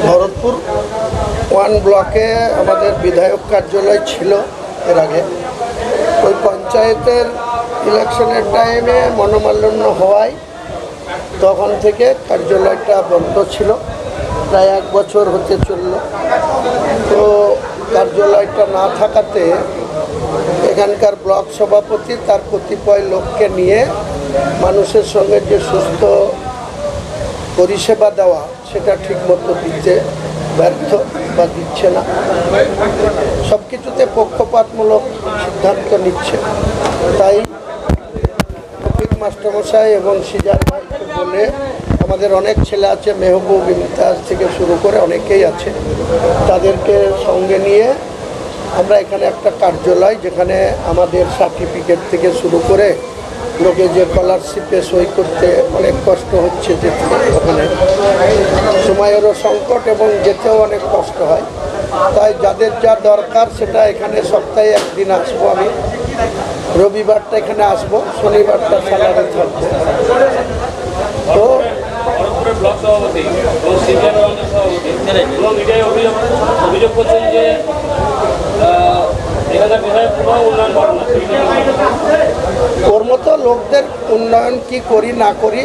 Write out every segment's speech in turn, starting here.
ভরতপুর 1 ব্লকে আমাদের বিধায়ক কার্যালয় ছিল এর আগে। ওই পঞ্চায়েতের ইলেকশনের টাইমে মনোমালিন্য হওয়ায় তখন থেকে কার্যালয়টা বন্ধ ছিল, প্রায় 1 বছর হতে চলল। তো কার্যালয়টা না থাকাতে এখানকার ব্লক সভাপতি তার কতিপয় লোককে নিয়ে মানুষের সঙ্গে যে সুস্থ পরিষেবা দেওয়া সেটা ঠিকমতো দিতে ব্যর্থ বা দিচ্ছে না। সব কিছুতে পক্ষপাতমূলক সিদ্ধান্ত নিচ্ছে। তাই রফিক মাস্টারমশাই এবং সিজার ভাইকে বলে, আমাদের অনেক ছেলে আছে, মেহবুব ইমতাজ থেকে শুরু করে অনেকেই আছে, তাদেরকে সঙ্গে নিয়ে আমরা এখানে একটা কার্যালয়, যেখানে আমাদের সার্টিফিকেট থেকে শুরু করে লোকে যে স্কলারশিপে সই করতে অনেক কষ্ট হচ্ছে, যেতে ওখানে সময়েরও সংকট এবং যেতেও অনেক কষ্ট হয়। তাই যাদের যা দরকার সেটা এখানে সপ্তাহে 1 দিন আসবো আমি, রবিবারটা এখানে আসবো, শনিবারটা স্যালারি থাকবো। তো ব্লক সভাপতি অভিযোগ করছেন যে ওর মতো লোকদের উন্নয়ন কি করি না করি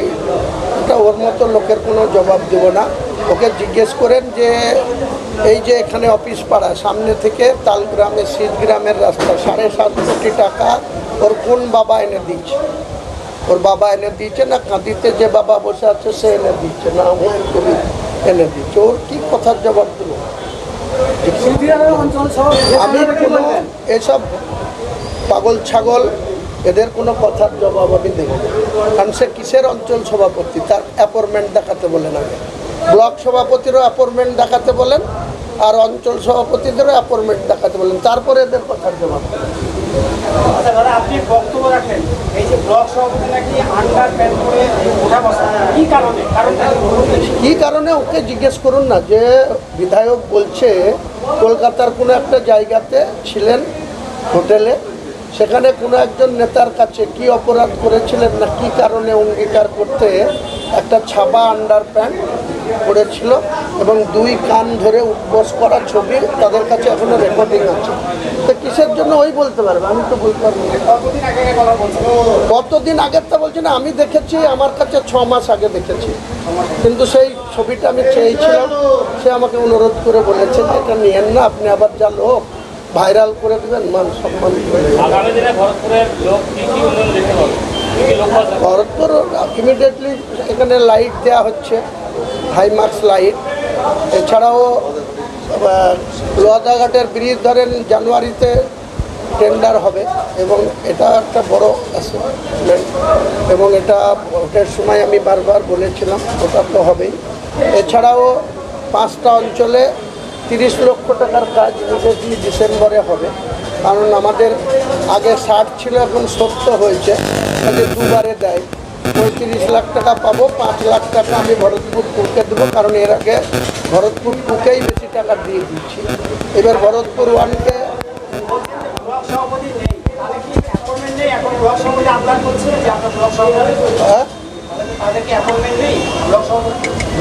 এটা ওর মতো লোকের কোনো জবাব দেব না। ওকে জিজ্ঞেস করেন যে এই যে এখানে অফিস পাড়া সামনে থেকে তালগ্রামে শীতগ্রামের রাস্তা 7.5 কোটি টাকা ওর কোন বাবা এনে দিচ্ছে? ওর বাবা এনে দিচ্ছে না কাঁদিতে যে বাবা বসে আছে সে এনে দিচ্ছে, না হুমায়ুন কবির এনে দিচ্ছে? ওর কি কথার জবাব দেবো? আমি কোনো এসব পাগল ছাগল এদের কোনো কথার জবাব আমি দেব না। কারণ সে কিসের অঞ্চল সভাপতি, তার অ্যাপয়েন্টমেন্ট দেখাতে বলেন আগে। ব্লক সভাপতিরও অ্যাপয়েন্টমেন্ট দেখাতে বলেন, আর অঞ্চল সভাপতিদেরও অ্যাপয়েন্টমেন্ট দেখাতে বলেন, তারপরে এদের কথার জবাব। আপনি বক্তব্য রাখেন এই যে ব্লক সভাপতি নাকি আন্ডার প্যান্ট করে ওঠা বসা, কি কারণে? কি কারণে ওকে জিজ্ঞেস করুন না। যে বিধায়ক বলছে কলকাতার কোনো একটা জায়গাতে ছিলেন হোটেলে, সেখানে কোনো একজন নেতার কাছে কি অপরাধ করেছিলেন না কি কারণে অঙ্গীকার করতে একটা ছাপা আন্ডার প্যান্ট পড়েছিল এবং 2 কান ধরে উঠবস করা ছবি তাদের কাছে এখনো রেকর্ডিং আছে। তো কিসের জন্য ওই বলতে পারবে, আমি তো বলতে পারবো না। কতদিন আগের তা বলছি না, আমি দেখেছি, আমার কাছে 6 মাস আগে দেখেছি, কিন্তু সেই ছবিটা আমি চেয়েছিলাম। সে আমাকে অনুরোধ করে বলেছে যে এটা নিয়েন না, আপনি আবার যা লোক ভাইরাল করে দেবেন, মান সম্মান। ভরতপুর ইমিডিয়েটলি এখানে লাইট দেওয়া হচ্ছে, হাইমার্কস লাইট। এছাড়াও লোহাদাঘাটের ব্রিজ ধরেন জানুয়ারিতে টেন্ডার হবে এবং এটা একটা বড় অ্যাসেসমেন্ট এবং এটা ভোটের সময় আমি বারবার বলেছিলাম ওটা তো হবেই। এছাড়াও 5টা অঞ্চলে 30 লক্ষ টাকার কাজ ইমিডিয়েটলি ডিসেম্বরে হবে। কারণ আমাদের আগে 60 ছিল, এখন 70 হয়েছে, তাদের 2বারে দেয়। 35 লাখ টাকা পাবো, 5 লাখ টাকা আমি ভরতপুর টুকে দেবো, কারণ এর আগে ভরতপুর টুকেই বেশি টাকা দিয়ে দিচ্ছি। এবার ভরতপুর 1কে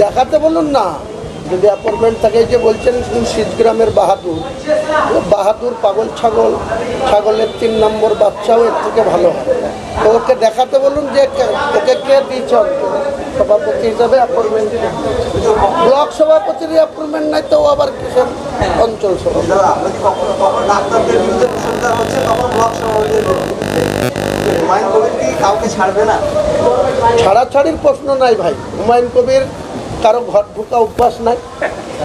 দেখাতে বলুন না। যদি অ্যাপয়েন্টমেন্ট থাকে, যে বলছেন শীতগ্রামের বাহাদুর পাগল ছাগল, ছাগলের 3 নম্বর বাচ্চাও এর থেকে ভালো হয়। তো ওকে দেখাতে বলুন যে ওকে কে দিয়েছে সভাপতি হিসাবে অ্যাপয়েন্টমেন্ট। ব্লক সভাপতির অ্যাপয়েন্টমেন্ট নাই তো আবার কিসের অঞ্চল সভাপতি? ছাড়াছাড়ির প্রশ্ন নাই ভাই। হুমায়ুন কবির কারো ঘর ঢোকা অভ্যাস নাই।